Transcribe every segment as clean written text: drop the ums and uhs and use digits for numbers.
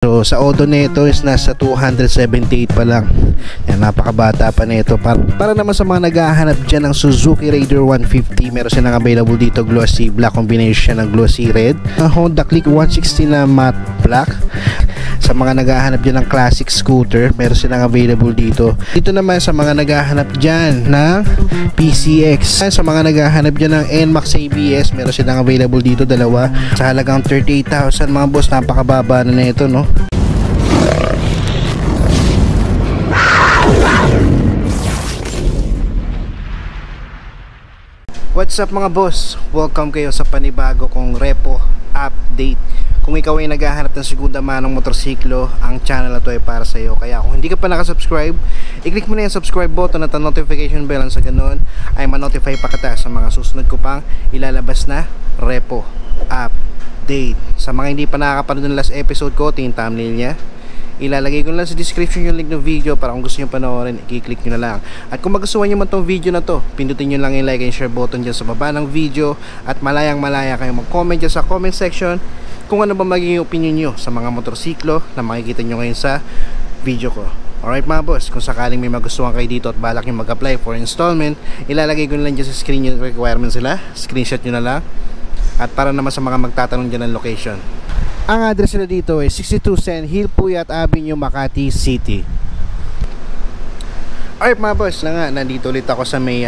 So sa Odo nito is nasa 278 pa lang. Yan, napakabata pa nito. Para naman sa mga naghahanap dyan ng Suzuki Raider 150, meron silang available dito glossy black combination ng glossy red, Honda Click 160 na matte black. Sa mga naghahanap dyan ng classic scooter, meron silang available dito. Dito naman sa mga naghahanap dyan ng PCX, sa mga naghahanap dyan ng NMAX ABS, meron silang available dito dalawa sa halagang 38,000 mga boss. Napakababa na nito, no? What's up mga boss? Welcome kayo sa panibago kong repo update. Kung ikaw ay naghahanap ng segunda manong motorsiklo, ang channel na to ay para sa iyo. Kaya kung hindi ka pa nakasubscribe, i-click mo na yung subscribe button at ang notification bell, sa ganun ay ma-notify pa kita sa mga susunod ko pang ilalabas na repo update. Sa mga hindi pa nakakapanood ng last episode ko, tingin thumbnail niya, ilalagay ko lang sa description yung link ng video para kung gusto nyo panoorin, i-click nyo na lang. At kung magustuhan nyo man tong video na to, pindutin nyo lang yung like and share button dyan sa baba ng video. At malayang malaya kayo mag-comment dyan sa comment section kung ano ba magiging opinion nyo sa mga motorsiklo na makikita nyo ngayon sa video ko. Alright mga boss, kung sakaling may magustuhan kayo dito at balak nyo mag-apply for installment, ilalagay ko lang dyan sa screen yung requirements nila. Screenshot nyo na lang. At para naman sa mga magtatanong dyan ng location, ang address nila dito ay 62 Sen Hill Puyat Avenue, Makati City. Alright mga boss, nandito ulit ako sa may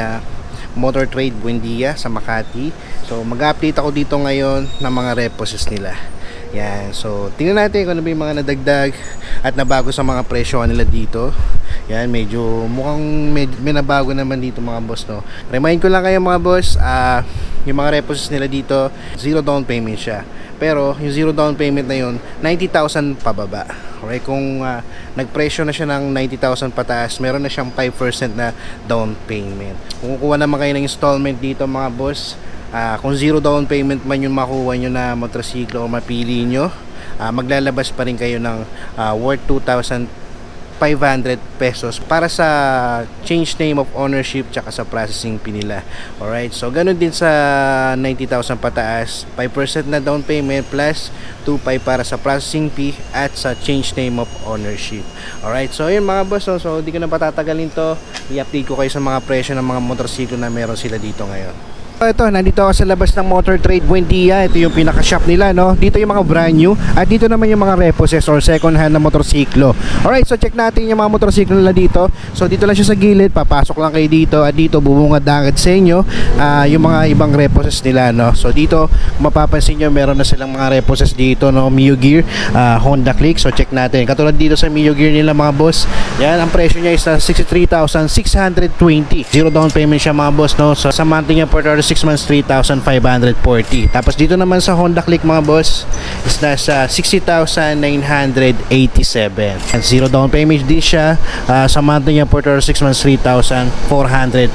Motor Trade Buendia sa Makati. So mag-update ako dito ngayon ng mga repos nila. Yan, so tingnan natin kung ano ba yung mga nadagdag at nabago sa mga presyo nila dito. Yan, medyo mukhang may nabago naman dito mga boss, no. Remind ko lang kayo mga boss, yung mga repos nila dito, zero down payment siya. Pero yung zero down payment na yun, 90,000 pababa. Okay, kung nagpresyo na siya ng 90,000 pataas, meron na siyang 5% na down payment. Kung kukuha naman kayo ng installment dito mga boss, kung zero down payment man yung makuha nyo na motorsiklo o mapili nyo, maglalabas pa rin kayo ng worth 2,500 pesos para sa change name of ownership tsaka sa processing fee nila. Alright, so ganun din sa 90,000 pataas, 5% na down payment plus 2,500 para sa processing fee at sa change name of ownership. Alright, so yun mga boss, so di ko na patatagalin to, i-update ko kayo sa mga presyo ng mga motorsiklo na meron sila dito ngayon. Ito, nandito ako sa labas ng Motor Trade Buendia. Ito yung pinaka-shop nila, no? Dito yung mga brand new at dito naman yung mga reposes or second hand na motorsiklo. Alright, so check natin yung mga motorsiklo nila dito. So dito lang siya sa gilid, papasok lang kayo dito at dito bubungad agad sa inyo yung mga ibang reposes nila, no? So dito, mapapansin nyo, meron na silang mga reposes dito, no? Mio Gear, Honda Click. So check natin. Katulad dito sa Mio Gear nila mga boss, yan, ang presyo niya is 63,620. Zero down payment siya mga boss, no? So sa monthly niya for 6 months, 3,540. Tapos dito naman sa Honda Click mga boss is nasa 60,987. And zero down payment din siya. Sa monthly niya for 6 months, 3,414.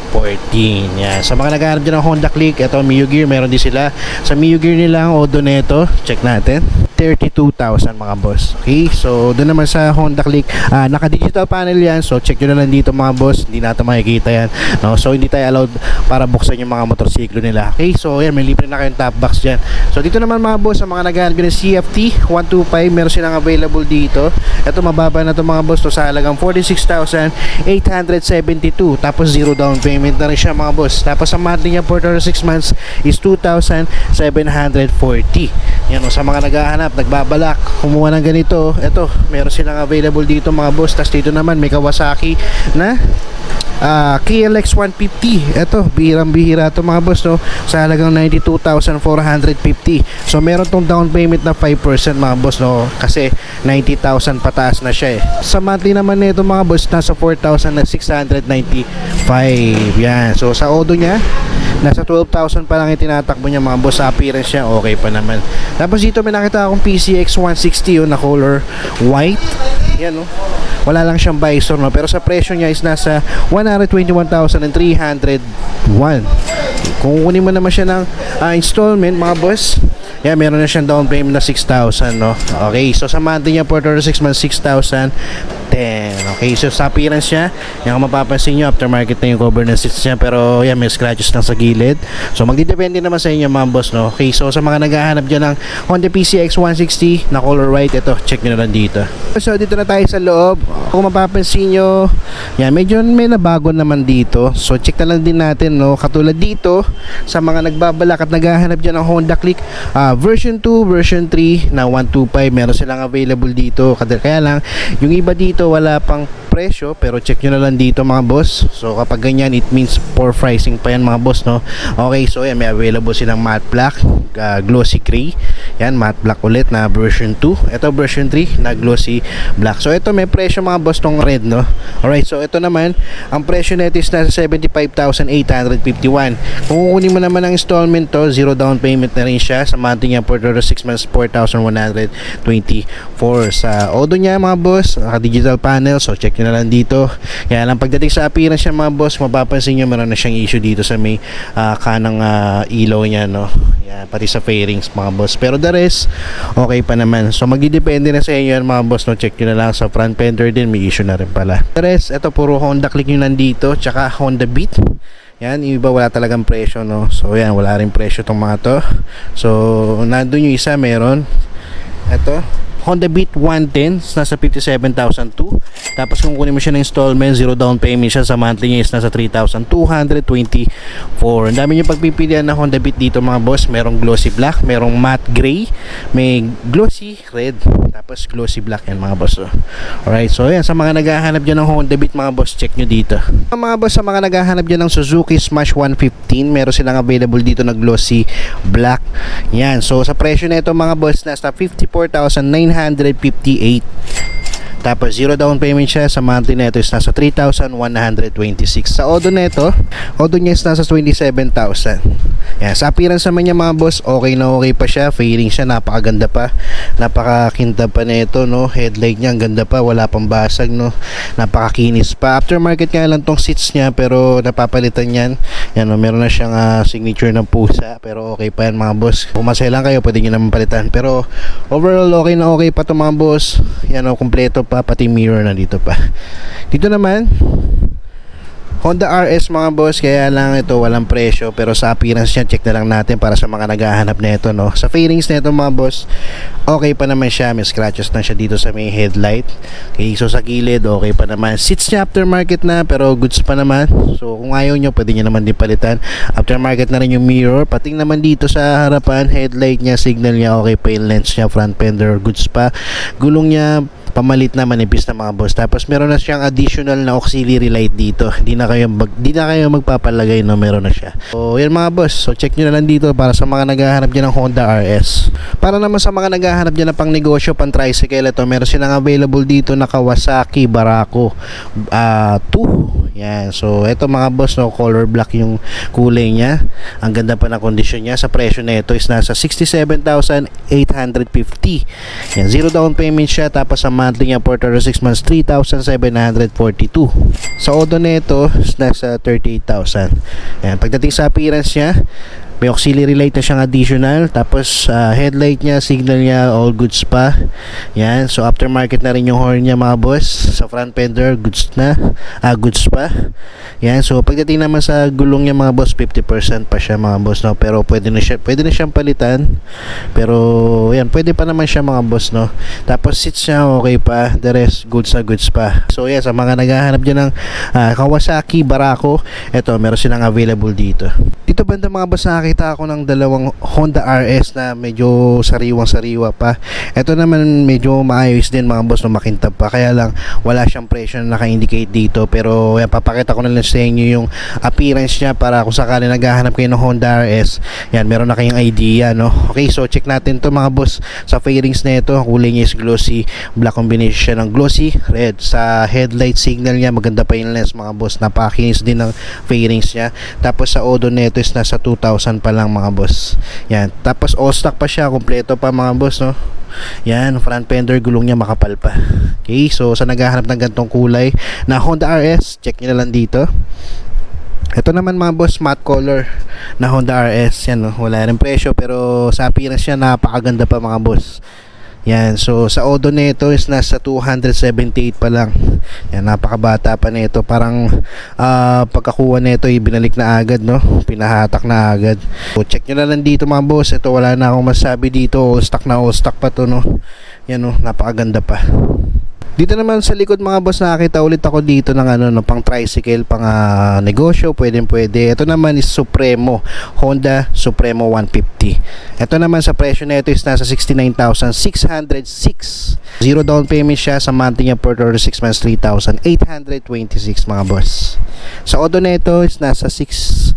Yan. Sa mga naghahanap din ng Honda Click, ito Mio Gear, meron din sila. Sa Mio Gear nila ang Odo neto, check natin, 32,000 mga boss. Okay, so doon naman sa Honda Click, naka digital panel yan, so check nyo na lang dito mga boss, hindi natin makikita yan, no? So hindi tayo allowed para buksan yung mga motorsiklo nila. Okay, so yan, may libre na kayong top box dyan. So dito naman mga boss, sa mga naghahanap ng CFT 125, meron silang available dito. Ito mababa na to mga boss, to sa halagang 46,872. Tapos zero down payment na rin siya mga boss. Tapos sa monthly niya for 6 months is 2,740. Yan, o, sa mga naghahanap, nagbabalak kumuha ng ganito, ito meron silang available dito mga boss. Tapos dito naman may Kawasaki na KLX 150. Ito, bihirang-bihira ito mga boss, no? Sa halagang 92,450. So meron tong down payment na 5% mga boss, no? Kasi 90,000 pataas na siya eh. Sa monthly naman nito mga boss, nasa 4,695. Yan. So sa Odo niya, nasa 12,000 pa lang yung tinatakbo niya mga boss. Sa appearance niya, okay pa naman. Tapos dito may nakita akong PCX 160 yun, na color white. Yan, no? Wala lang siyang visor, no? Pero sa presyo niya is nasa 121,301. Kung kunin mo naman siya ng installment mga boss, Yan, meron na siyang down payment na 6,000, no? Okay, so sa monthly niya for 36 months, 6,010. Okay, so sa appearance niya, yung mapapansin nyo, aftermarket na yung cover ng seats niya, pero yan, may scratches lang sa gilid. So magdidepende naman sa inyo mga boss, no? Okay, so sa mga naghahanap dyan ng Honda PCX 160 na color white, ito, check nyo na lang dito. So dito na tayo sa loob. Kung mapapansin nyo, yan, medyo may nabago naman dito. So check na lang din natin, no? Katulad dito, sa mga nagbabalak at naghahanap dyan ng Honda Click version 2, version 3 na 125, meron silang available dito. Kaya lang, yung iba dito wala pang presyo, pero check nyo na lang dito mga boss. So kapag ganyan, it means for pricing pa yan mga boss, no? Okay, so yan, may available silang matte black, glossy gray, yan, matte black ulit na version 2. Ito version 3 na glossy black. So ito may presyo mga boss tong red, no? Alright, so ito naman, ang presyo nito is nasa 75,851. Kung kukunin mo naman ang installment to, zero down payment na rin siya. Sa monthly niya for 6 months, 4,124. Sa odo niya mga boss, naka digital panel, so check nyo na lang dito. Kaya lang pagdating sa appearance niya mga boss, mapapansin nyo meron na siyang issue dito sa may kanang ilaw niya, no? Yan, pati sa fairings mga boss, pero the rest okay pa naman. So magdidepende na sa inyo yan mga boss, no? Check nyo na lang. Sa front fender din may issue na rin pala. The rest, ito puro Honda Click nyo nandito, tsaka Honda Beat. Yan, yung iba wala talagang presyo, no? So yan, wala rin presyo tong mga to. So nandun yung isa, meron ito Honda Beat 110, nasa 57,002. Tapos kung kunin mo siya ng installment, zero down payment siya, sa monthly niya is nasa 3,224. Ang dami yung pagpipilian na Honda Beat dito mga boss. Merong glossy black, merong matte gray, may glossy red, tapos glossy black yan mga boss. Alright, so yan, sa mga naghahanap dyan ng Honda Beat mga boss, check nyo dito. Mga boss, sa mga naghahanap dyan ng Suzuki Smash 115, meron silang available dito na glossy black. Yan, so sa presyo na ito mga boss, nasa 54,958. Tapos zero down payment siya. Sa monthly neto is nasa 3,126. Sa odo neto, odo niya is nasa 27,000. Yan, sa appearance naman niya mga boss, okay na okay pa siya. Fairing siya, napakaganda pa, napakakintab pa neto, no? Headlight niya ang ganda pa, wala pang basag, no? Napakakinis pa. Aftermarket nga lang tong seats niya, pero napapalitan yan. Yan, no? Meron na siyang signature ng pusa, pero okay pa yan mga boss. Kung masaya lang kayo, pwede nyo naman palitan. Pero overall okay na okay pa to mga boss. Yan, no? Kompleto pa, pati mirror na dito pa. Dito naman Honda RS mga boss, kaya lang ito walang presyo, pero sa appearance niya, check na lang natin para sa mga naghahanap nito, no? Sa fairings nito mga boss, okay pa naman siya. May scratches na siya dito sa may headlight. Okay, so sa gilid okay pa naman. Seats niya aftermarket na, pero goods pa naman. So kung ayaw nyo, pwede nyo naman din palitan. Aftermarket na rin yung mirror. Pating naman dito sa harapan, headlight niya, signal niya okay pa, yung lens niya, front fender goods pa. Gulong niya pamalit na, manipis na mga boss. Tapos meron na siyang additional na auxiliary light dito. Di na kayo magpapalagay, no? Meron na siya. So yan mga boss, so check nyo na lang dito para sa mga naghahanap dyan ng Honda RS. Para naman sa mga naghahanap dyan ng pang negosyo, pang tricycle, ito meron silang available dito na Kawasaki Barako 2. Yan, so ito mga boss, no, color black yung kulay niya. Ang ganda pa ng kondisyon niya. Sa presyo na ito is nasa 67,850. Yan, zero down payment siya. Tapos sa monthly niya for 36 months, 3,742. Sa odo na ito is nasa 38,000. Yan, pagdating sa appearance niya, may auxiliary light na siyang additional. Tapos headlight niya, signal niya, all goods pa. Yan, so aftermarket na rin yung horn niya mga boss. Sa front fender, goods na, goods pa. Yan, so pagdating naman sa gulong niya mga boss, 50% pa siya mga boss, no? Pero pwede na siyang palitan. Pero yan, pwede pa naman siya mga boss, no? Tapos seats niya okay pa, the rest goods na goods pa. So yan, sa mga naghahanap dyan ng Kawasaki Barako, eto meron silang available dito. Dito banda mga boss, nakakita ako ng dalawang Honda RS na medyo sariwang-sariwa pa. Ito naman medyo maayos din mga boss, no, makintab pa. Kaya lang wala siyang presyo na naka-indicate dito. Pero yan, papakita ko na lang sa inyo yung appearance niya para kung sakali naghahanap kayo ng Honda RS, yan, meron na kayong idea, no? Okay, so check natin to mga boss. Sa fairings na ito, kulay niya is glossy black, combination ng glossy red. Sa headlight signal niya, maganda pa yung lens mga boss. Napakinis din ng fairings niya. Tapos sa odo nito is nasa 2,000 pa lang mga boss. Yan, tapos all stock pa siya, kompleto pa mga boss, no? Yan, front fender, gulong niya makapal pa. Okay, so sa naghahanap ng gantong kulay na Honda RS, check nyo na lang dito. Ito naman mga boss, matte color na Honda RS. Yan, no? Wala rin presyo pero sa appearance niya napakaganda pa mga boss. Yan, so sa odo nito is nasa 278 pa lang. Yan, napakabata pa nito. Parang pagkakuha nito ibinalik na agad, no? Pinahatak na agad. So check nyo na lang dito mga boss. Ito wala na akong masabi dito. All stock pa to, no? Yan, no? Napakaganda pa. Dito naman sa likod mga boss, nakakita ulit ako dito ng ano, no, pang tricycle, pang negosyo, pwede. Ito naman is Supremo, Honda Supremo 150. Ito naman sa presyo nito is nasa 69,606. Zero down payment siya, sa monthly niya per order 6 months 3,826 mga boss. Sa odo nito is nasa 6,145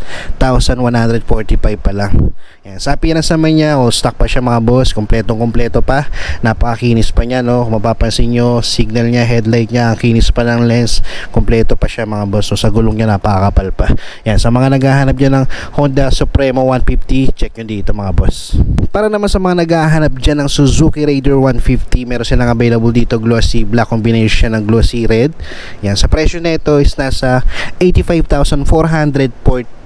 pa lang. Yan, sa appearance naman niya, all stock pa siya mga boss, kompleto pa, napakakinis pa niya, no? Kung mapapansin nyo, signal niya, headlight niya, ang kinis pa ng lens, kompleto pa siya mga boss. So sa gulong niya napakakapal pa. Yan, sa mga naghahanap dyan ng Honda Supremo 150, check nyo dito mga boss. Para naman sa mga naghahanap dyan ng Suzuki Raider 150, meron silang available dito glossy black combination ng glossy red. Yan, sa presyo nito is nasa 85,422.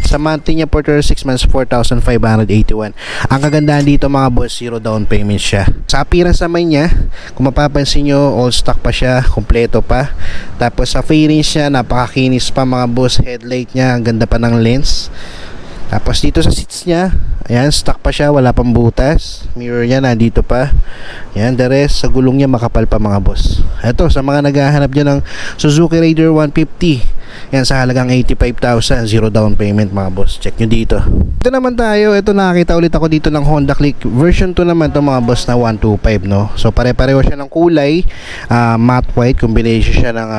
Sa monthly niya per 6 months 4,581. Ang kagandahan dito mga boss, zero down payment siya. Sa appearance naman niya, kung mapapansin nyo, all stock pa siya, kompleto pa. Tapos sa fairings niya, napakakinis pa mga boss. Headlight niya, ang ganda pa ng lens. Tapos dito sa seats niya, ayan, stock pa siya, wala pang butas. Mirror niya nandito pa. Ayan, the rest sa gulong niya makapal pa mga boss. Ito, sa mga naghahanap dyan ng Suzuki Raider 150, yan sa halagang 85,000, zero down payment mga boss. Check nyo dito. Ito naman tayo, ito nakakita ulit ako dito ng Honda Click version 2 naman to mga boss na 125, no? So pare-pareho siya ng kulay, matte white, combination siya ng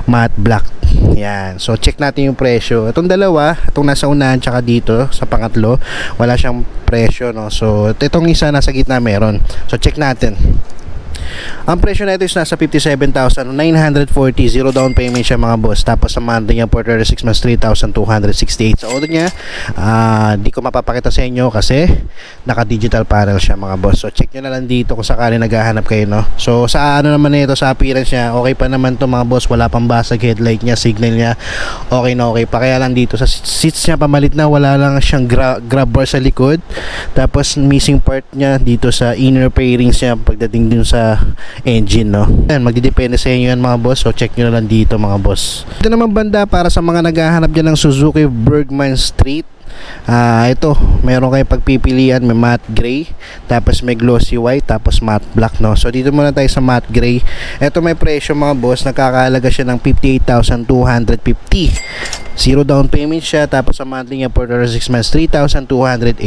matte black. Yan, so check natin yung presyo. Itong dalawa, itong nasa unahan tsaka dito sa pangatlo, wala siyang presyo, no? So itong isa nasa gitna meron. So check natin. Ang presyo nito is nasa 57,940, zero down payment siya mga boss. Tapos sa monthly niya for 36 months 3,268. Sa order niya, di ko mapapakita sa inyo kasi naka digital panel siya mga boss. So check nyo na lang dito kung sakali naghahanap kayo, no? So sa ano naman nito, sa appearance niya, okay pa naman to mga boss. Wala pang basag, headlight niya, signal niya, okay na okay pa. Kaya lang dito sa seats niya pamalit na, wala lang siyang grab bar sa likod. Tapos missing part niya dito sa inner fairings niya pagdating din sa engine, no? Yan, magdidepende sa inyo yan mga boss. So check nyo na lang dito mga boss. Ito naman banda para sa mga naghahanap dyan ng Suzuki Bergman Street. Ito, meron kayong pagpipilian. May matte gray, tapos may glossy white, tapos matte black, no? So dito muna tayo sa matte gray. Ito may presyo mga boss, nakakahalaga siya ng 58,250. Zero down payment siya, tapos sa monthly niya for 6 months 3,283.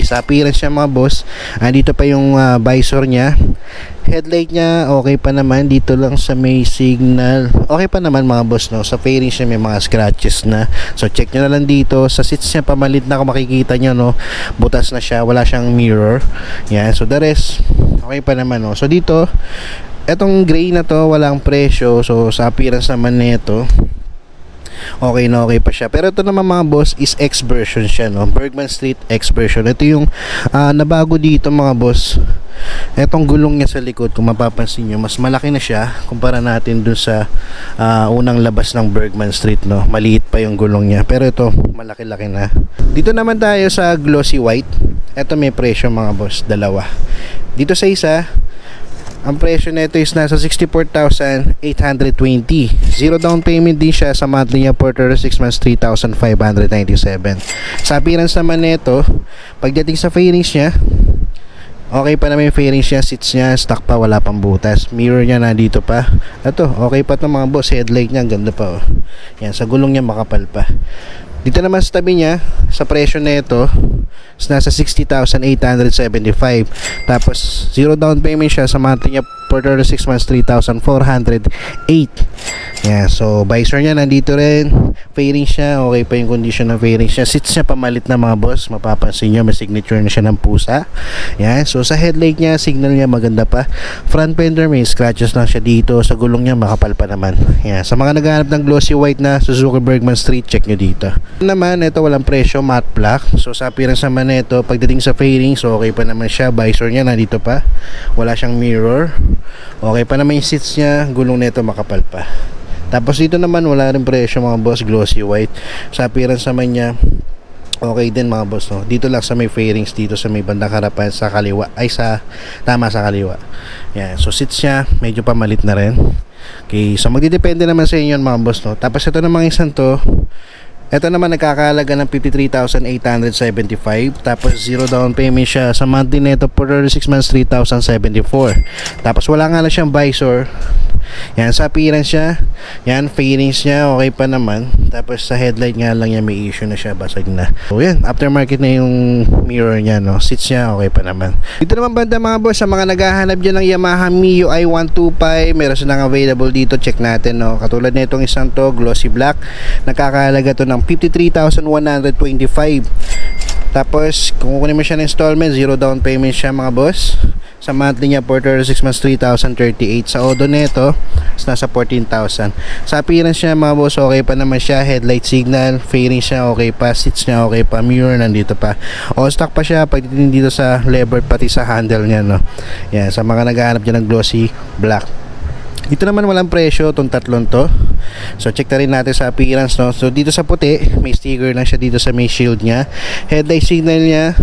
Sa appearance siya mga boss, andito pa yung visor niya. Headlight niya okay pa naman, dito lang sa may signal okay pa naman mga boss, no? Sa fairings niya may mga scratches na. So check nyo na lang dito. Sa seats niya pamalit na, kung makikita nyo, no, butas na siya, wala siyang mirror. Yan, so the rest okay pa naman, no? So dito, etong gray na to walang presyo. So sa appearance naman nito, okay na okay pa siya. Pero ito naman mga boss is X version siya, no? Bergman Street X version. Ito yung nabago dito mga boss. Etong gulong niya sa likod, kung mapapansin nyo, mas malaki na siya kumpara natin dun sa unang labas ng Bergman Street, no? Maliit pa yung gulong niya, pero ito malaki-laki na. Dito naman tayo sa glossy white. Ito may presyo mga boss, dalawa. Dito sa isa, ang presyo nito is nasa 64,820. Zero down payment din siya, sa monthly niya for 36 months 3,597. Sa appearance naman nito, pagdating sa fairings niya, okay pa naman yung fairings niya, seats niya, stock pa, wala pang butas. Mirror niya nandito pa. Ito, okay pa to mga boss. Headlight niya, ganda pa, oh. Yan, sa gulong niya makapal pa. Dito naman sa tabi niya, sa presyo nito, nasa 60,875. Tapos zero down payment siya, sa monthly niya for 36 months 3,408. Yeah, so visor niya nandito rin. Fairings siya, okay pa yung condition ng fairings niya. Seats niya pamalit na mga boss. Mapapansin niyo may signature na siya ng pusa. Yeah, so sa headlight niya, signal niya maganda pa. Front fender may scratches lang siya dito. Sa gulong niya makapal pa naman. Yeah, sa mga naghahanap ng glossy white na Suzuki Bergman Street, check nyo dito. Naman ito walang presyo, matte black. So sa appearance naman nito, pagdating sa fairings, so okay pa naman siya. Visor niya nandito pa, wala siyang mirror, okay pa naman yung seats niya. Gulong nito makapal pa. Tapos dito naman wala rin presyo mga boss, glossy white. Sa appearance naman niya okay din mga boss, no? Dito lang sa may fairings, dito sa may bandang harapan sa kaliwa, ay sa kaliwa. Yan, so seats niya medyo pamalit na rin. Okay, so magdidepende naman sa inyo mga boss, no? Tapos ito namang isang to, ito naman nagkakahalaga ng 53,875. Tapos 0 down payment siya. Sa monthly neto for 36 months 3,074. Tapos wala nga lang siyang visor. Yan, sa appearance niya, yan, fairings niya okay pa naman. Tapos sa headlight nga lang niya may issue na siya, basag na. So yan, aftermarket na yung mirror niya, no? Seats niya okay pa naman. Dito naman banda mga boss, sa mga naghahanap dyan ng Yamaha Mio i125, meron silang available dito, check natin, no? Katulad na itong isang to, glossy black, nakakahalaga to ng 53,125. Tapos kung kukunin mo siya ng installment, 0 down payment siya mga boss. Sa monthly niya for 36 months 3,038. Sa odo nito nasa 14,000. Sa appearance niya mga boss okay pa naman siya. Headlight signal, fairing siya okay pa, seats niya okay pa, mirror nandito pa, all stock pa siya. Pagdating dito sa lever pati sa handle niya, no? Yan, sa mga naghahanap dyan ng glossy black. Dito naman walang presyo itong tatlong to. So check na rin natin sa appearance, no? So dito sa puti may sticker lang siya dito sa may shield niya. Headlight signal niya,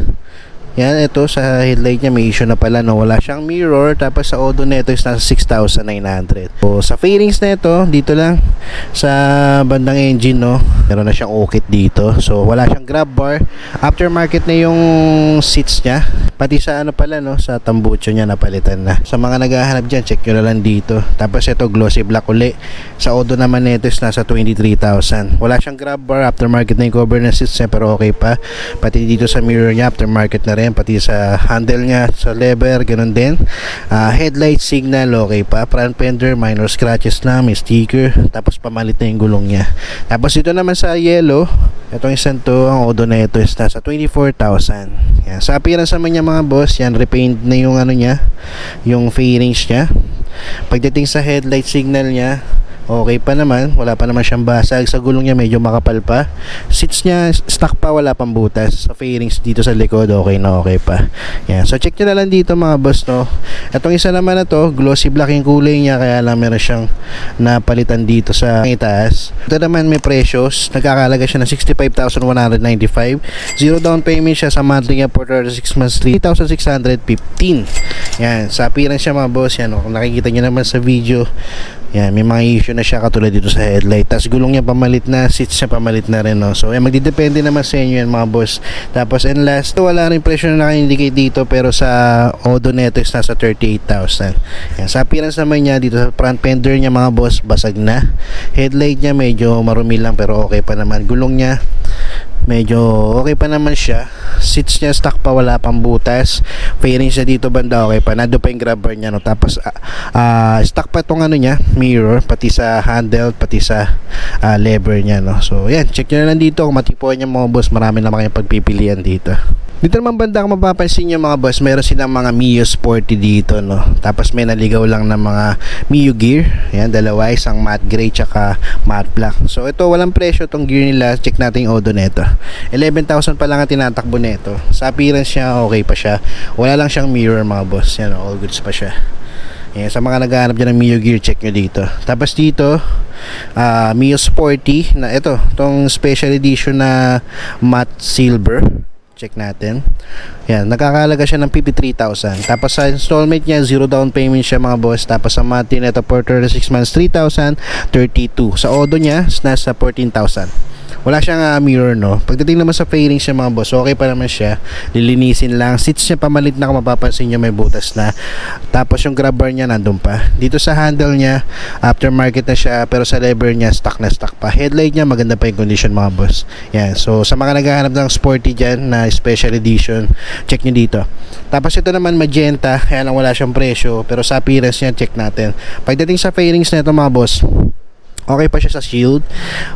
yan, ito sa headlight niya may issue na pala, no? Wala siyang mirror. Tapos sa odo nito is nasa 6,900. So sa fairings nito dito lang sa bandang engine, no, meron na siyang okit dito. So wala siyang grab bar. Aftermarket na yung seats niya. Pati sa ano pala, no, sa tambucho niya napalitan na. Sa mga naghahanap dyan, check nyo na lang dito. Tapos ito glossy black uli. Sa odo naman nito is nasa 23,000. Wala siyang grab bar. Aftermarket na yung cover na seats niya, pero okay pa. Pati dito sa mirror niya aftermarket na rin. Pati sa handle niya, sa lever, ganun din. Headlight signal okay pa. Front fender minor scratches lang, may sticker. Tapos pamalit na yung gulong niya. Tapos ito naman sa yellow, itong isang to, ang odo na ito is nasa 24,000. Yan. Sa appearance naman niya mga boss, yan, repaint na yung ano niya, yung fairings niya. Pagdating sa headlight signal niya okay pa naman, wala pa naman siyang basag. Sa gulong niya medyo makapal pa. Seats niya stock pa, wala pang butas. Sa fairings dito sa likod okay na okay pa. Yan. So check nyo na lang dito mga boss, no. Itong isa naman na to, glossy black yung kulay niya, kaya lang meron siyang napalitan dito sa itaas. Ito naman may precious, nagkakalaga siya ng 65,195. 0 down payment siya. Sa monthly niya for 36 months 3,615. Yan. Sa appearance siya mga boss, yan, no. Kung nakikita nyo naman sa video, yan, may mga issue na siya katulad dito sa headlight. Tapos gulong niya pamalit na, seats niya pamalit na rin, no? So yan, magdidepende naman sa inyo yan mga boss. Tapos and last, wala rin presyo na naka-indicate dito, pero sa odo neto is nasa 38,000. Yan, sa appearance naman niya dito sa front fender niya mga boss, basag na. Headlight niya medyo marumi lang, pero okay pa naman. Gulong niya medyo okay pa naman siya. Seats niya stock pa, wala pang butas. Fairings niya dito banda okay pa, nando pa yung grab bar niya, no? Tapos stock pa itong ano niya, mirror, pati sa handle, pati sa lever niya, no? So yan, check nyo na lang dito kung matipuan niya mga boss. Marami naman kayong pagpipilian dito. Dito naman banda, kung mapapansin nyo mga boss, meron silang mga Mio Sporty dito, no? Tapos may naligaw lang ng mga Mio gear. Yan, dalawa, isang matte gray tsaka matte black. So ito, walang presyo itong gear nila. Check natin yung odo neto. 11,000 pa lang ang tinatakbo neto. Sa appearance niya okay pa siya. Wala lang siyang mirror mga boss. Yan, all goods pa siya. Yan, sa mga naghahanap dyan ng Mio gear, check nyo dito. Tapos dito, Mio Sporty na ito, itong special edition na matte silver. Check natin. Yan, nakakalaga siya ng 53,000. Tapos sa installment niya, 0 down payment siya mga boss. Tapos sa monthly neto for 36 months 3,032. Sa odo niya, nasa 14,000. Wala siyang mirror, no. Pagdating naman sa fairings siya mga boss, okay pa naman siya. Lilinisin lang. Seats niya pamalit na, kung mapapansin niyo may butas na. Tapos yung grab bar niya nandun pa. Dito sa handle niya, aftermarket na siya, pero sa lever niya stock na stock pa. Headlight niya maganda pa yung condition mga boss. Yan. So sa mga naghahanap ng sporty dyan na special edition, check nyo dito. Tapos ito naman magenta, kaya lang wala siyang presyo, pero sa appearance niya check natin. Pagdating sa fairings na ito mga boss, okay pa siya sa shield.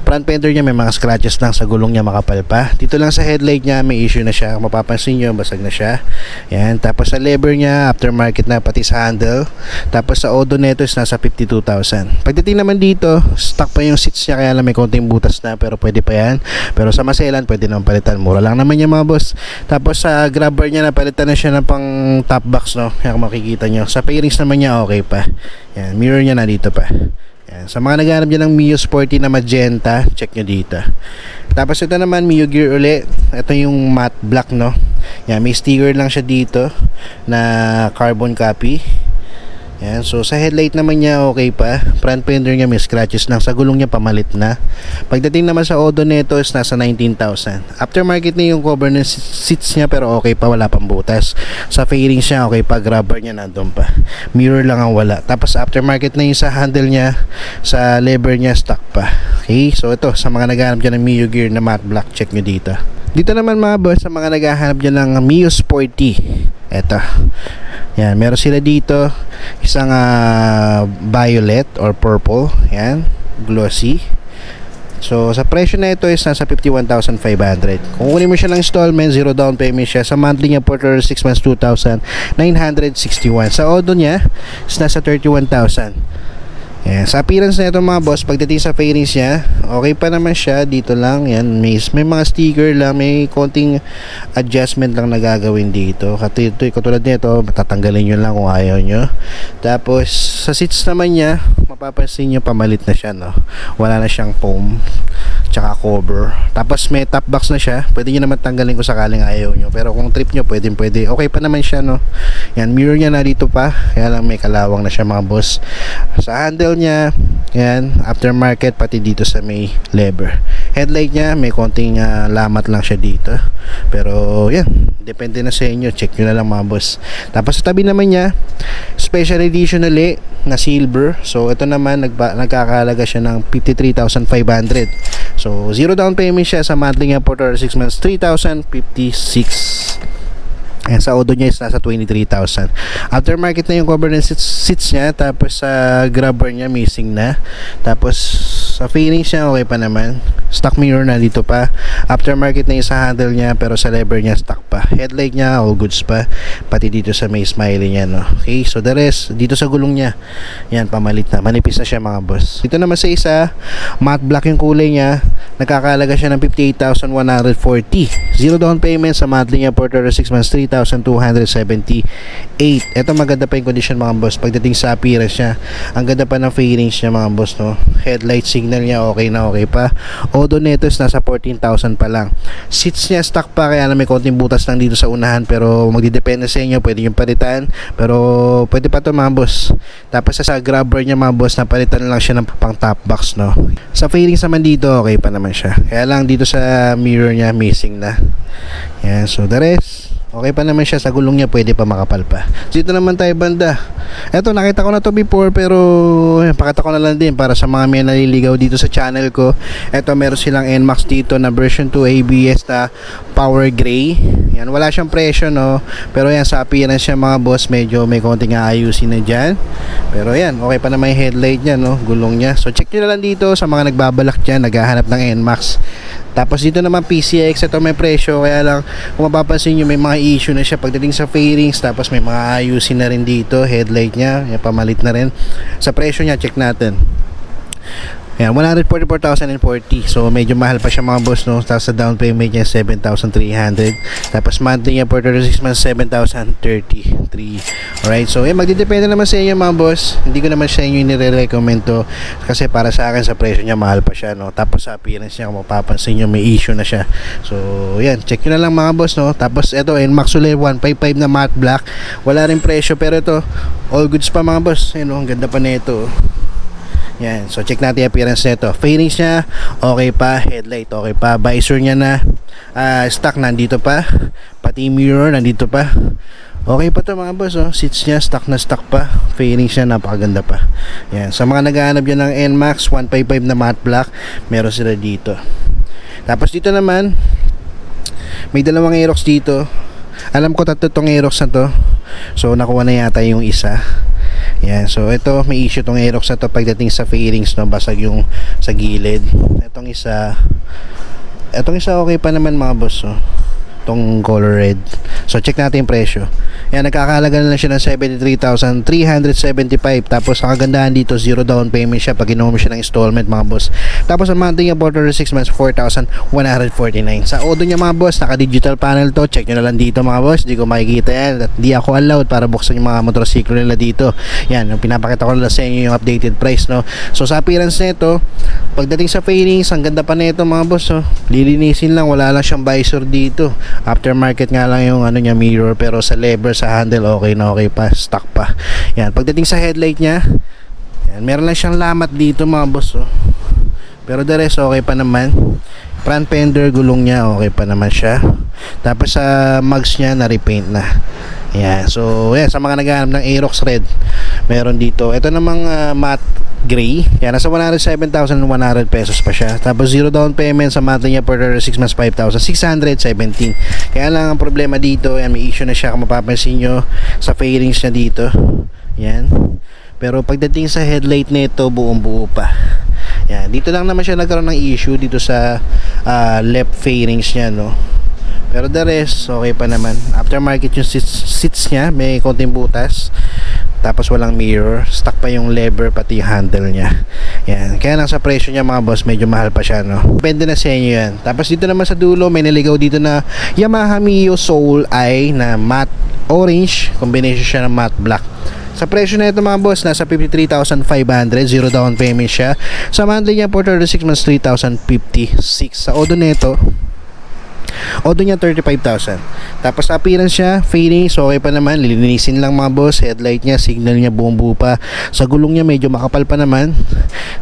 Front fender niya may mga scratches lang, sa gulong niya makapal pa. Dito lang sa headlight niya may issue na siya, kung mapapansin nyo basag na siya. Yan. Tapos sa lever niya aftermarket na, pati sa handle. Tapos sa odo neto is nasa 52,000. Pagdating naman dito, stock pa yung seats niya, kaya lang may konting butas na, pero pwede pa yan. Pero sa maselan pwede naman palitan, mura lang naman yan mga boss. Tapos sa grab bar niya napalitan na siya ng pang top box, no? Kaya kung makikita nyo, sa fairings naman niya okay pa. Yan, mirror niya na dito pa. Yan. Sa mga naghahanap dyan ng Mio Sporty na magenta, check nyo dito. Tapos ito naman, Mio Gear ulit. Ito yung matte black, no? Yan, may sticker lang siya dito na carbon copy. Yan, so sa headlight naman niya okay pa. Front fender niya may scratches lang. Sa gulong niya pamalit na. Pagdating naman sa odo nito is nasa 19,000. Aftermarket na yung cover ng seats niya pero okay pa, wala pang butas. Sa fairings niya okay pa, grabber niya nandun pa. Mirror lang ang wala. Tapos aftermarket na yung sa handle niya, sa lever niya stock pa. Okay, so ito sa mga naghahanap dyan ng Mio Gear na matte black, check nyo dito. Dito naman mga boss, sa mga naghahanap dyan ng Mio Sporty, eto. Yan, meron sila dito isang violet or purple. Yan, glossy. So sa presyo na ito is nasa 51,500. Kung kunin mo siya ng installment, 0 down payment siya. Sa monthly niya for 6 months, 2,961. Sa odo niya is nasa 31,000. Yan. Sa appearance na ito mga boss, pagdating sa fairings niya, okay pa naman siya. Dito lang, yan, may mga sticker lang, may konting adjustment lang na gagawin dito. Katulad nito, matatanggalin nyo lang kung ayaw nyo. Tapos sa seats naman niya, mapapansin nyo pamalit na siya, no? Wala na siyang foam tsaka cover. Tapos may top box na siya. Pwede nyo naman tanggalin kung sakaling ayaw nyo. Pero kung trip nyo, pwede. Okay pa naman siya, no? Yan, mirror niya na dito pa. Kaya lang may kalawang na siya mga boss. Sa handle niya, yan, aftermarket, pati dito sa may lever. Headlight niya, may konting lamat lang siya dito. Pero, yan, depende na sa inyo. Check nyo na lang mga boss. Tapos sa tabi naman niya, special edition ulit na silver. So, ito naman, nagkakahalaga siya ng 53,500. So, 0 down payment siya. Sa monthly niya for 6 months, 3,056. And sa odo niya is nasa 23,000. Aftermarket na yung cover ng seats niya. Tapos sa grabber niya missing na. Tapos sa fairings niya okay pa naman. Stock mirror na dito pa. Aftermarket na yung sa handle niya, pero sa lever niya stock pa. Headlight niya all goods pa. Pati dito sa may smiley niya, no? Okay, so the rest dito sa gulong niya, yan, pamalit na. Manipis na siya mga boss. Dito naman sa isa, matte black yung kulay niya. Nagkakalaga siya ng 58,140. 0 down payment. Sa monthly niya for 36 months, 3,278. Ito maganda pa yung condition mga boss. Pagdating sa appearance niya, ang ganda pa ng fairings niya mga boss, no? Headlight signal niya okay na okay pa. Odo nito is nasa 14,000 pa lang. Seats niya stock pa, kaya na may konting butas lang dito sa unahan, pero magdidepende sa inyo, pwede yung palitan, pero pwede pa to mga boss. Tapos sa grabber niya mga boss, napalitan lang siya ng pang top box, no? Sa fairings naman dito okay pa naman siya, kaya lang dito sa mirror niya missing na. Yan, so the rest okay pa naman siya. Sa gulong niya pwede pa makapal pa. Dito naman tayo banda. Eto, nakita ko na to before, pero pakita ko na lang din para sa mga may naliligaw dito sa channel ko. Eto, meron silang NMAX dito na version 2 ABS na power gray. Yan, wala siyang presyo, no? Pero yan, sa appearance siya mga boss, medyo may konting aayusin na dyan. Pero yan, okay pa naman yung headlight niya, no? Gulong niya. So check nyo na lang dito sa mga nagbabalak dyan, naghahanap ng NMAX. Tapos dito naman PCX, ito may presyo, kaya lang kung mapapansin nyo may mga issue na siya pagdating sa fairings. Tapos may mga ayusin na rin dito. Headlight niya, yan, pamalit na rin. Sa presyo niya, check natin. Yan, 144,040. So medyo mahal pa siya mga boss, no? Tapos sa down payment niya 7,300. Tapos monthly niya for 36 months 7,033. Alright, so magdidepende naman sa inyo mga boss. Hindi ko naman sa inyo nire-recommend to, kasi para sa akin sa presyo niya mahal pa siya, no? Tapos sa appearance niya, kung mapapansin niyo may issue na siya. So yan, check nyo na lang mga boss, no? Tapos ito, NMAX ulit 155 na matte black. Wala rin presyo, pero ito all goods pa mga boss. Ayun, ang ganda pa nito. Yan, so check natin yung appearance nito. Fairings niya okay pa, headlight okay pa, visor niya na stock nandito pa, pati mirror nandito pa. Okay pa to mga boss, oh. Seats niya stock na stock pa, fairings niya napakaganda pa. Yan, sa mga naghahanap yan ng NMAX 155 na matte black, meron sila dito. Tapos dito naman may dalawang Aerox dito. Alam ko tatlo tong Aerox na to, so nakuha na yata yung isa. Yan, so ito may issue tong Aerox na to pagdating sa fairings, no? Basag yung sa gilid. Etong isa okay pa naman mga boss, oh. Itong color red. So check natin yung presyo. Yan, nagkakahalaga na lang siya ng 73,375. Tapos ang kagandahan dito, 0 down payment siya pag ginawa mo siya ng installment mga boss. Tapos ang monthly niya for 6 months, 4,149. Sa Odo niya mga boss, naka digital panel to. Check nyo na lang dito mga boss. Di ko makikita yan at di ako allowed para buksan yung mga motorsiklo nila dito. Yan, yung pinapakita ko na sa inyo yung updated price, no. So sa appearance nito, pagdating sa fairings, ang ganda pa nito mga boss, oh. Lilinisin lang, wala lang siyang visor dito. Aftermarket nga lang yung ano niya, mirror, pero sa lever, sa handle, okay na okay pa, stock pa. Yan, pagdating sa headlight niya, yan, meron lang siyang lamat dito mga boss, oh. Pero the rest okay pa naman. Front fender, gulong niya okay pa naman siya. Tapos sa mugs niya, na-repaint na. Yan, so yan, sa mga naghahanap ng Aerox red, meron dito. Ito namang matte gray. Yan, nasa 107,100 pesos pa siya. Tapos 0 down payment sa monthly niya for 6 months, 5,617. Kaya lang ang problema dito, yan, may issue na siya kung mapapansin nyo sa fairings niya dito. Yan. Pero pagdating sa headlight nito, buong buo pa. Yan, dito lang naman siya nagkaroon ng issue dito sa left fairings niya, no. Pero the rest okay pa naman. Aftermarket yung seats niya, may konting butas. Tapos walang mirror, stock pa yung lever pati yung handle niya. Yan, kaya lang sa presyo niya mga boss, medyo mahal pa siya, no. Depende na sa inyo yan. Tapos dito naman sa dulo, may naligaw dito na Yamaha Mio Soul I na matte orange, combination siya ng matte black. Sa presyo na ito mga boss, nasa 53,500, 0 down payment siya. Sa monthly niya for 36 months, 3,056. Sa Odo nito, Odo niya 35,000. Tapos appearance siya, fairings okay pa naman, lilinisin lang mga boss. Headlight niya, signal niya buong buo pa. Sa gulong niya medyo makapal pa naman.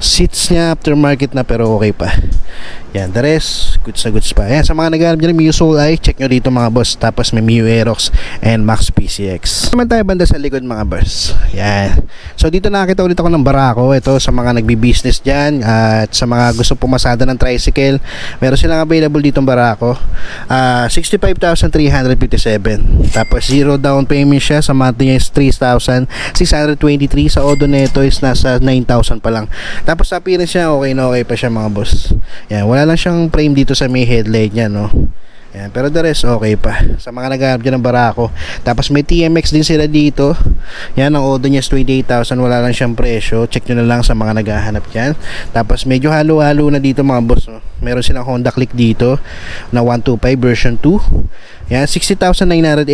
Seats niya aftermarket na pero okay pa. Yan, the rest goods na goods pa. Yan, sa mga naghahanap dyan ng Mio Soul I, check nyo dito mga boss. Tapos may Mio Aerox and Max PCX. Naman tayo banda sa likod mga boss. Yan. So dito nakakita ulit ako ng Barako. Ito sa mga nagbi-business dyan at sa mga gusto pumasada ng tricycle, meron silang available dito ng Barako. 65,357. Tapos 0 down payment siya. Sa monthly niya is 3,623. Sa Odo neto is nasa 9,000 pa lang. Tapos sa appearance niya okay na okay pa siya mga boss. Yan, wala lang siyang frame dito sa may headlight niya, no. Yan, pero the rest okay pa. Sa mga naghahanap dyan ng Barako. Tapos may TMX din sila dito. Yan, ang Odo niya is 28,000. Wala lang siyang presyo. Check nyo na lang sa mga naghahanap dyan. Tapos medyo halo-halo na dito mga boss, no? Meron silang Honda Click dito na 125 version 2. Yan, 60,987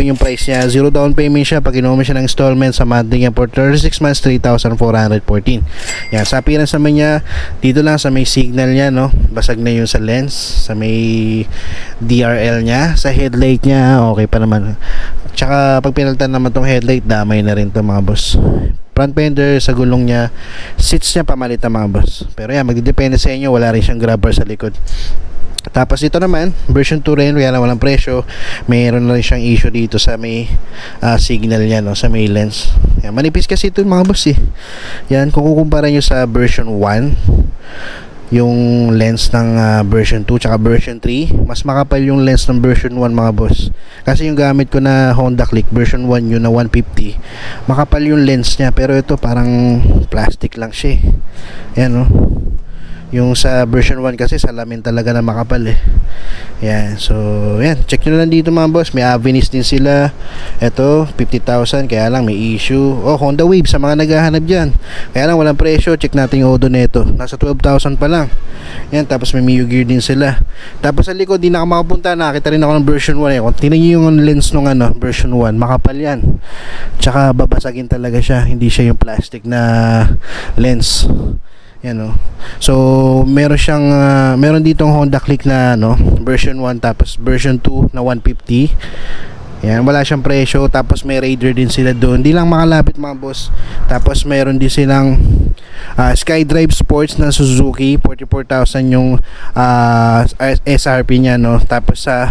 yung price niya. 0 down payment siya pag inuwi siya ng installment. Sa monthly niya for 36 months, 3,414. Yan, sa appearance naman niya, dito lang sa may signal niya, no. Basag na yung sa lens, sa may DRL niya. Sa headlight niya, okay pa naman. Tsaka pag pinalitan naman tong headlight, damay na rin to mga boss. Front fender, sa gulong niya, seats niya pamalit na mga boss. Pero yan, magdidepende sa inyo, wala rin siyang grabber sa likod. Tapos ito naman, version 2 rin, kaya lang walang presyo. Mayroon na rin siyang issue dito sa may signal niya, no, sa may lens. Yan, manipis kasi ito mga boss eh. Yan, kung kukumpara nyo sa version 1, yung lens ng version 2 tsaka version 3, mas makapal yung lens ng version 1 mga boss. Kasi yung gamit ko na Honda Click version 1 yun na 150, makapal yung lens niya, pero ito parang plastic lang siya eh. Yan, no. Yung sa version 1 kasi salamin talaga na makapal eh. Yan, so yan, check nyo na lang dito mga boss. May Avenis din sila. Ito 50,000, kaya lang may issue. Oh, Honda Wave sa mga naghahanap dyan, kaya lang walang presyo. Check natin yung Odo neto, nasa 12,000 pa lang. Yan, tapos may Mio Gear din sila. Tapos sa likod, di na ako makapunta. Nakita rin ako ng version 1 eh. Kung tingnan nyo yung lens nung version 1, makapal yan. Tsaka babasagin talaga siya. Hindi siya yung plastic na lens. Yan, no. So meron siyang meron ditong Honda Click na version 1, tapos version 2 na 150. Yan, wala siyang presyo. Tapos may Raider din sila doon, hindi lang makalapit mga boss. Tapos meron din silang SkyDrive Sports na Suzuki, 44,000 yung SRP niya, no. Tapos sa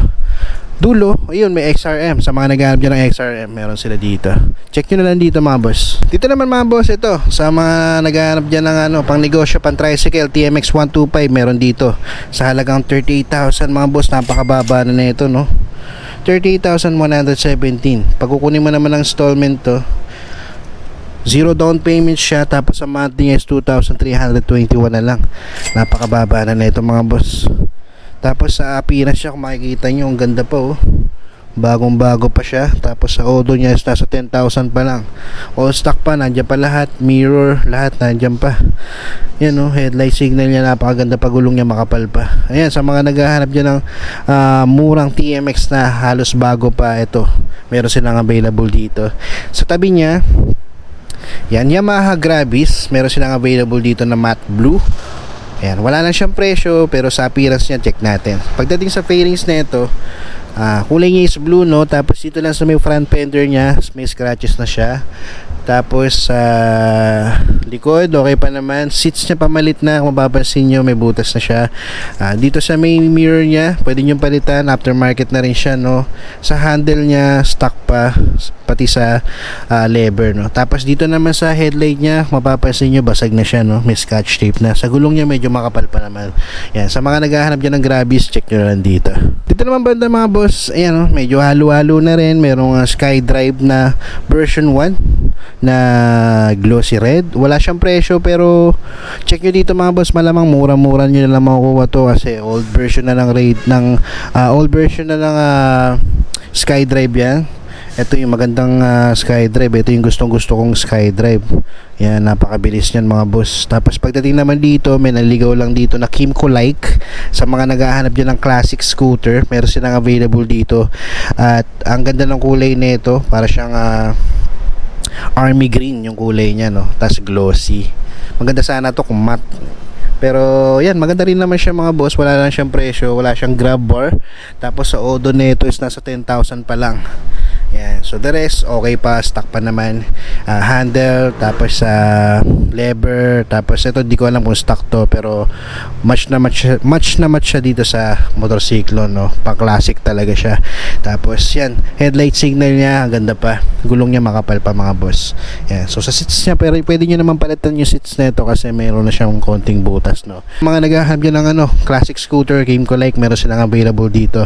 dulo, ayun, may XRM. Sa mga naghahanap dyan ng XRM, meron sila dito. Check nyo na lang dito mga boss. Dito naman mga boss, ito sa mga naghahanap dyan ng pang negosyo, pang tricycle, TMX 125, meron dito sa halagang 38,000 mga boss. Napakababa na ito, no. 38,117. Pag kukunin mo naman ng installment to, 0 down payment siya, tapos sa monthly is 2,321 na lang. Napakababa na ito mga boss. Tapos sa appearance siya, kung makikita nyo, ang ganda pa, oh. bagong bago pa siya. Tapos sa odo niya is nasa 10,000 pa lang. All stock pa, nandiyan pa lahat. Mirror, lahat nandiyan pa. Yan o, headlight signal niya, napakaganda pa, gulong niya makapal pa. Ayan, sa mga naghahanap dyan ng murang TMX na halos bago pa, ito meron silang available dito. Sa tabi niya, yan, Yamaha Gravis, meron silang available dito na matte blue. Ayan, wala lang siyang presyo, pero sa appearance niya, check natin. Pagdating sa fairings na ito, kulay niya is blue, no? Tapos dito lang sa may front fender niya, may scratches na siya. Tapos sa likod, okay pa naman. Seats niya pamalit na, kung mapapansin nyo, may butas na siya. Dito sa may mirror niya, pwede nyo palitan, aftermarket na rin siya, no? Sa handle niya, stock pa, pati sa lever, no? Tapos dito naman sa headlight niya, mapapansin nyo, basag na siya, no? May scotch tape na. Sa gulong niya, medyo makapal pa naman. Yan, sa mga naghahanap dyan ng Gravis, check nyo lang dito. Dito naman banda mga boss, ayan, no? Medyo halo-halo na rin. Merong SkyDrive na version 1 na glossy red. Wala siyang presyo, pero check nyo dito mga boss, malamang mura-mura nyo na lang makukuha to, kasi old version na ng SkyDrive yan. Ito yung magandang SkyDrive. Ito yung gustong-gusto kong SkyDrive. Yan, napakabilis niyan mga boss. Tapos pagdating naman dito, may naligaw lang dito na Kymco like. Sa mga naghahanap dyan ng classic scooter, meron silang available dito. At ang ganda ng kulay nito, para siyang army green yung kulay niya, no? Tas glossy. Maganda sana to kung matte. Pero yan, maganda rin naman siya mga boss. Wala lang siyang presyo, wala siyang grab bar. Tapos sa odo nito is nasa 10,000 pa lang. Yan, so the rest okay pa, stock pa naman. Handle, tapos lever, tapos ito di ko alam kung stock to, pero match na match siya dito sa motorsiklo, no? Pang classic talaga siya. Tapos yan, headlight signal niya, ang ganda pa. Gulong niya makapal pa mga boss. Yan, so sa seats niya, pero pwede niyo naman palitan yung seats nito kasi mayroon na siyang konting butas, no? Mga naghahanap dyan ng classic scooter, Kymco like, meron silang available dito.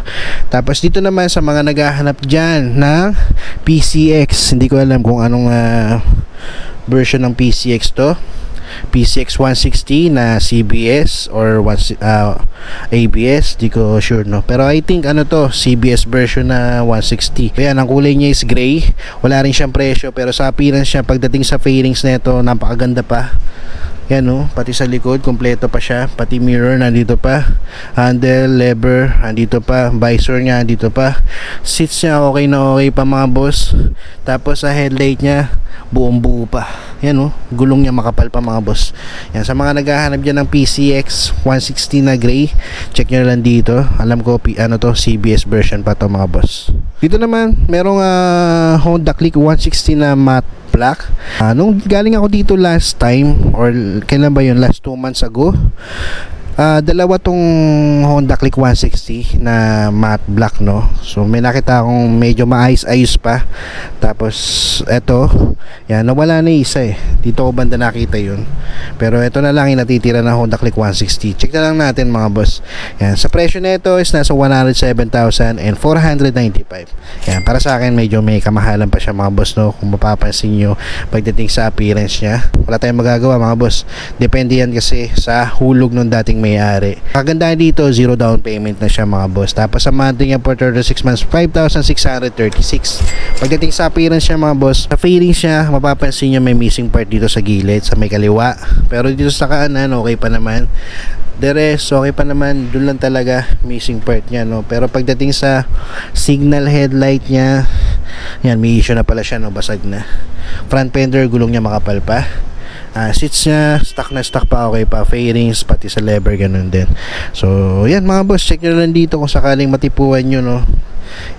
Tapos dito naman sa mga naghahanap dyan ng PCX, hindi ko alam kung anong version ng PCX to. PCX 160 na CBS or ABS, di ko sure, no? Pero I think to, CBS version na 160. Ayan, ang kulay niya is gray. Wala rin siyang presyo, pero sa appearance niya, pagdating sa fairings nito, napakaganda pa. Yan, no? Pati sa likod, kompleto pa siya. Pati mirror, nandito pa. Handle, lever, nandito pa. Visor niya, nandito pa. Seats niya, okay na okay pa mga boss. Tapos sa headlight niya, buong buo pa. Yan, no? Gulong niya makapal pa mga boss. Yan, sa mga naghahanap dyan ng PCX 160 na gray, check nyo lang dito. Alam ko, to, CBS version pa to mga boss. Dito naman, merong Honda Click 160 na matte black. Nung galing ako dito last time, or kailan ba yun, last 2 months ago, dalawa tong Honda Click 160 na matte black, no? So may nakita akong medyo maayos-ayos pa. Tapos eto, yan, nawala na isa eh. Dito ko banda nakita yun. Pero eto na lang yung natitira na Honda Click 160. Check na lang natin mga boss. Yan, sa presyo nito is nasa 107,495. Yan, para sa akin medyo may kamahalan pa siya mga boss, no? Kung mapapansin nyo pagdating sa appearance niya, wala tayong magagawa mga boss. Depende yan kasi sa hulog nung dating may-ari. Kagandahan dito, 0 down payment na siya mga boss. Tapos sa monthly niya for 36 months, 5,636. Pagdating sa appearance niya mga boss, sa fairings niya, mapapansin niyo may missing part dito sa gilid, sa may kaliwa. Pero dito sa kanan, okay pa naman. The rest, okay pa naman. Doon lang talaga missing part niya, no? Pero pagdating sa signal headlight niya, yan, may issue na pala siya, no? Basag na. Front fender, gulong niya makapal pa. Seats niya, stock na stock pa, okay pa. Fairings, pati sa lever, ganun din. So, yan mga boss, check nyo lang dito kung sakaling matipuan nyo, no?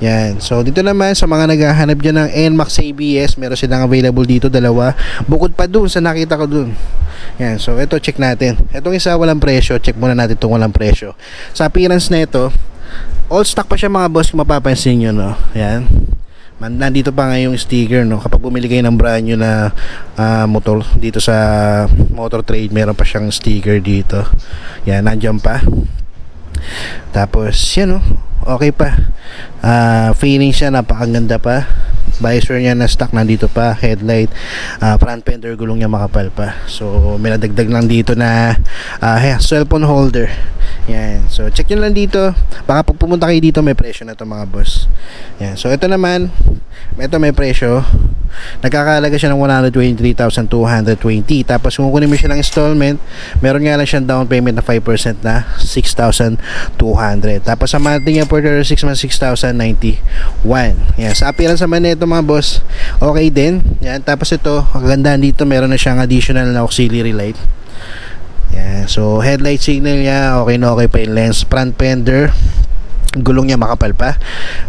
Yan. So, dito naman, sa mga naghahanap dyan ng NMAX ABS, meron silang available dito, dalawa. Bukod pa dun, sa nakita ko dun. Yan. So, ito, check natin. Itong isa, walang presyo. Check muna natin itong walang presyo. Sa appearance na ito, all stock pa siya mga boss, kung mapapansin nyo, no? Yan. Nandito pa nga yung sticker, no? Kapag bumili kayo ng brand new na motor dito sa Motor Trade, meron pa siyang sticker dito. Yan, nandiyan pa. Tapos yan, no? Okay pa. Fairing siya, napakaganda pa. Visor niya na stock, nandito pa. Headlight, front fender, gulong niya makapal pa. So may nadagdag lang dito na cellphone holder. Yan. So, check nyo lang dito. Baka pag pumunta kayo dito, may presyo na to mga boss. Yan. So, ito naman, ito may presyo. Nagkakalaga siya ng 123,220. Tapos, kung kunin mo siya ng installment, meron nga lang siyang down payment na 5% na 6,200. Tapos, sa monthly niya for 36 months, 6,091. Yan. Sa appearance naman nito mga boss, okay din. Yan. Tapos, ito, kagandahan dito, meron na siyang additional na auxiliary light. Yan. So, headlight signal niya, okay na okay pa yung lens. Front fender, gulong niya makapal pa.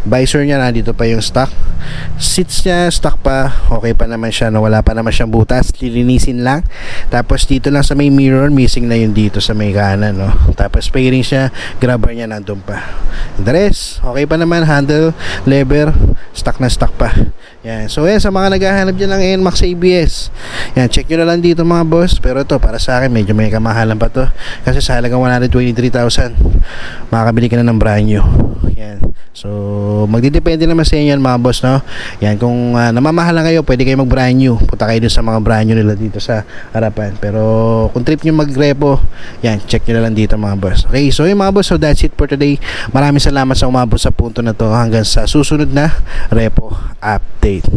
Visor niya, nandito pa yung stock. Seats niya, stock pa. Okay pa naman siya, no? Wala pa naman siyang butas. Lilinisin lang. Tapos, dito lang sa may mirror, missing na yung dito sa may kanan, no? Tapos, fairing siya, grabber niya nandun pa. The rest, okay pa naman. Handle, lever, stock na stock pa. Yan. So, yan, sa mga naghahanap dyan ng NMAX ABS, yan, check nyo na lang dito mga boss. Pero ito, para sa akin, medyo may kamahalan pa to. Kasi sa halagang 123,000, makakabili ka na ng brand new. Yan. So, magdidepende naman sa inyo yan mga boss, no? Yan, kung namamahalan kayo, pwede kayo mag brand new. Punta kayo dun sa mga brand new nila dito sa harapan. Pero, kung trip nyo mag-repo, yan, check nyo na lang dito mga boss. Okay, so yung mga boss, so that's it for today. Maraming salamat sa umabot sa punto na to. Hanggang sa susunod na repo update.